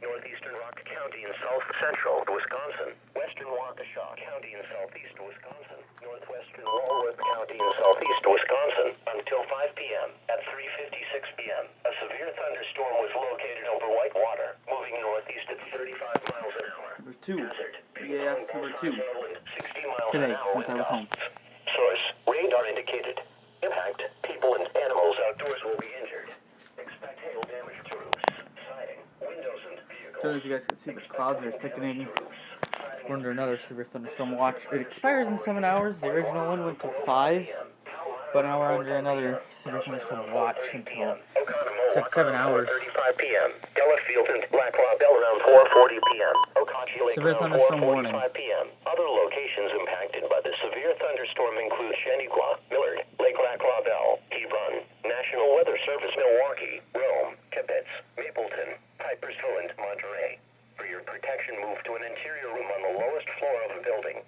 northeastern Rock County in south central Wisconsin, western Waukesha County in southeast Wisconsin, northwestern Walworth County in southeast Wisconsin until 5 p.m. At 3:56 p.m., a severe thunderstorm was located over Whitewater, moving northeast at 35 miles an hour. Number 2. Hazard. EAS number 2. 60 miles Today, an hour since I was home. Source, radar indicated. Impact, people and animals outdoors will be injured. Expect hail damage to roofs, siding, windows and vehicles. I don't know if you guys can see, but clouds are thickening. We're under another severe thunderstorm watch. It expires in 7 hours. The original one went to 5. But now we're under another severe thunderstorm watch until it's at 7 hours. 35 p.m. Delafield and Black Law Bell around 4:40 p.m. Okauchee Lake Severe around thunderstorm warning. 4:45 p.m. Other locations impacted by the severe thunderstorm include Shaniqua, Millard, Lake Black Law Bell, Hebron, National Weather Service Milwaukee, Rome, Kibitz, Mapleton, Pipersville, and Monterey. For your protection, move to an interior room on the lowest floor of the building.